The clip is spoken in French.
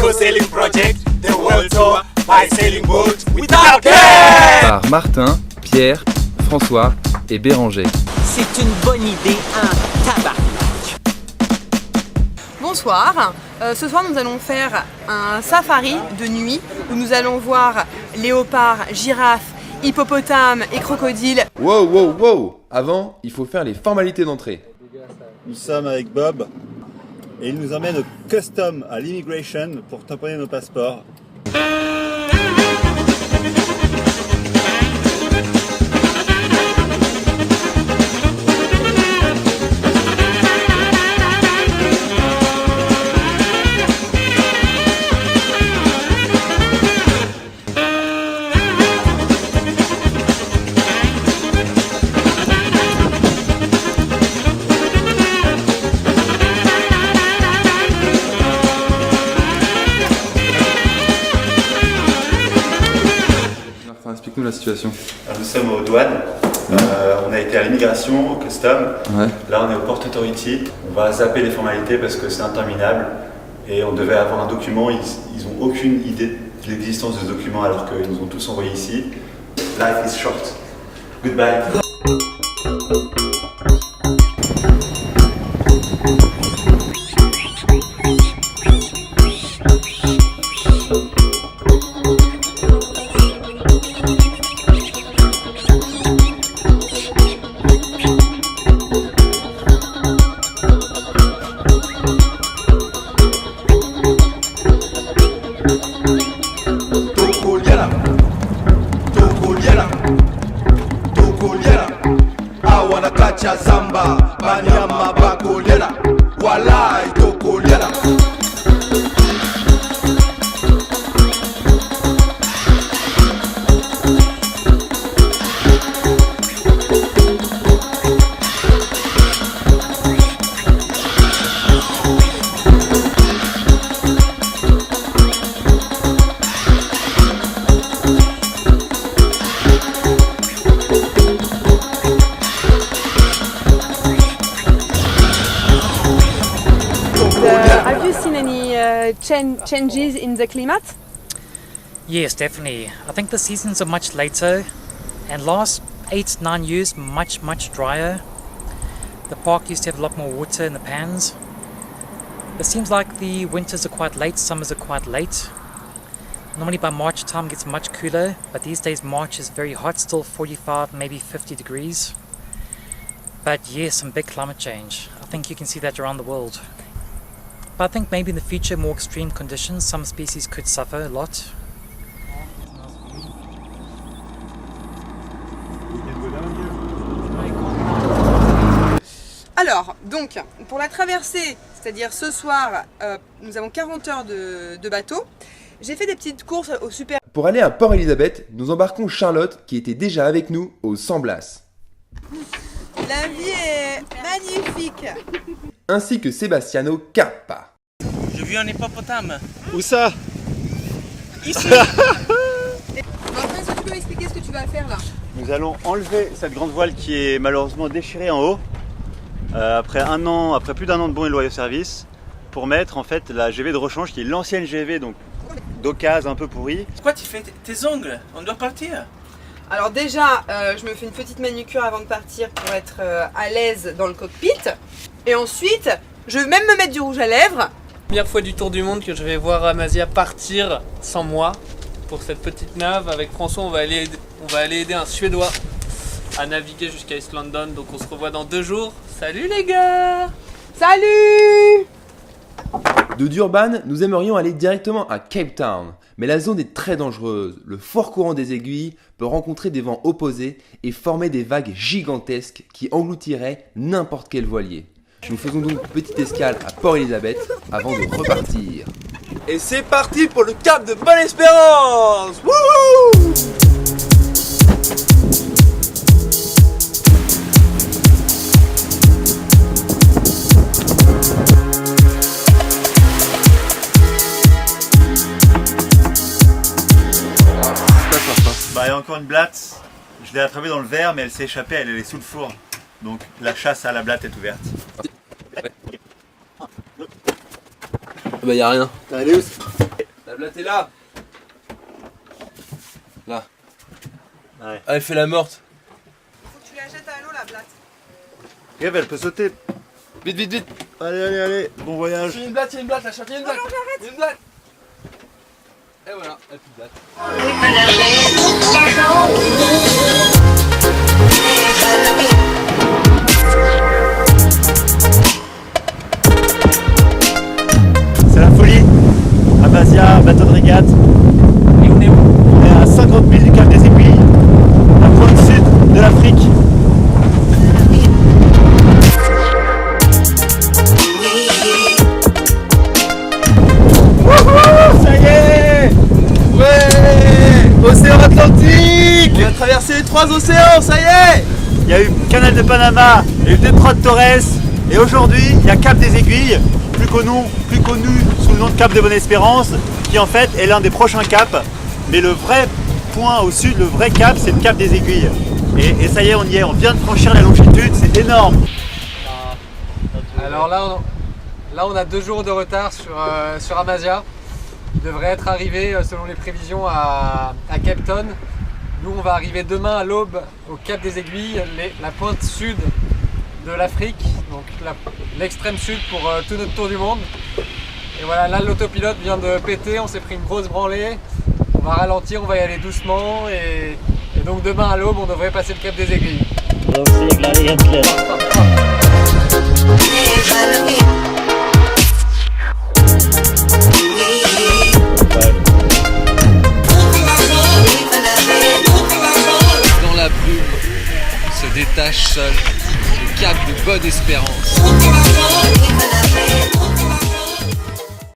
Eco Sailing Project, the world tour by sailing boat without care. Par Martin, Pierre, François et Béranger. C'est une bonne idée, un tabarnak. Bonsoir, ce soir nous allons faire un safari de nuit où nous allons voir léopards, girafes, hippopotames et crocodiles. Wow, wow, wow! Avant, il faut faire les formalités d'entrée. Nous sommes avec Bob et il nous emmène au custom à l'immigration pour tamponner nos passeports. Explique-nous la situation. Nous sommes aux douanes, on a été à l'immigration, au custom. Ouais. Là on est au Port Authority, on va zapper les formalités parce que c'est interminable et on devait avoir un document, ils n'ont aucune idée de l'existence de ce document alors qu'ils nous ont tous envoyé ici. Life is short. Goodbye. Zamba, Banyama Bakolela, Walai Tokolela. Have you seen any changes in the climate? Yes, definitely. I think the seasons are much later and last 8-9 years much drier. The park used to have a lot more water in the pans. It seems like the winters are quite late, summers are quite late. Normally by March time it gets much cooler, but these days March is very hot, still 45, maybe 50 degrees. But yes, some big climate change. I think you can see that around the world. But I think maybe in the future, more extreme conditions, some species could suffer a lot. Alors, donc, pour la traversée, c'est-à-dire ce soir, nous avons 40 heures de bateau. J'ai fait des petites courses au super. Pour aller à Port-Élisabeth, nous embarquons Charlotte qui était déjà avec nous au San Blas. La vie est magnifique. Ainsi que Sebastiano Cappa. J'ai vu un hippopotame. Où ça? Ici. Martin, est-ce que tu peux m'expliquer ce que tu vas faire là? Nous allons enlever cette grande voile qui est malheureusement déchirée en haut après plus d'un an de bon et loyaux service pour mettre en fait la GV de rechange qui est l'ancienne GV donc d'occasion un peu pourrie. Pourquoi tu fais tes ongles? On doit partir. Alors déjà, je me fais une petite manucure avant de partir pour être à l'aise dans le cockpit. Et ensuite, je vais même me mettre du rouge à lèvres. Première fois du tour du monde que je vais voir Amasia partir sans moi pour cette petite nave. Avec François, on va aller aider un Suédois à naviguer jusqu'à East London. Donc on se revoit dans 2 jours. Salut les gars! Salut! De Durban, nous aimerions aller directement à Cape Town, mais la zone est très dangereuse. Le fort courant des aiguilles peut rencontrer des vents opposés et former des vagues gigantesques qui engloutiraient n'importe quel voilier. Nous faisons donc une petite escale à Port-Élisabeth avant de repartir. Et c'est parti pour le cap de Bonne-Espérance. Wouhou! Bah, il y a encore une blatte. Je l'ai attrapée dans le verre, mais elle s'est échappée, elle est sous le four. Donc la chasse à la blatte est ouverte. Bah y'a rien. Allez où? La blatte est là. Là. Ouais. Ah, elle fait la morte. Faut que tu la jettes à l'eau la blatte. Regarde, elle peut sauter. Vite, vite, vite. Allez, bon voyage. Il y a une blatte, la chatte, il y a une blatte. Il y a une blatte. Et voilà, elle a plus de blatte. C'est la folie. Amazia, bateau de régate. Et on est où? On est à 50 000 du Cap des Aiguilles, la pointe sud de l'Afrique. Ça y est. Ouais. Océan Atlantique. On a traversé les 3 océans, ça y est. Il y a eu Canal de Panama, il y a eu Détroit de Torres, et aujourd'hui il y a Cap des Aiguilles, plus connu sous le nom de Cap de Bonne-Espérance, qui en fait est l'un des prochains caps. Mais le vrai point au sud, le vrai cap, c'est le Cap des Aiguilles. Et ça y est, on y est, on vient de franchir la longitude, c'est énorme. Alors là, on a 2 jours de retard sur Amazia. Il devrait être arrivé, selon les prévisions, à Cape Town. Nous, on va arriver demain à l'aube au Cap des Aiguilles, la pointe sud de l'Afrique, donc l'extrême sud pour tout notre tour du monde. Et voilà, là, l'autopilote vient de péter, on s'est pris une grosse branlée. On va ralentir, on va y aller doucement. Et donc demain à l'aube, on devrait passer le Cap des Aiguilles. Dans la brume se détache seul le cap de Bonne-Espérance.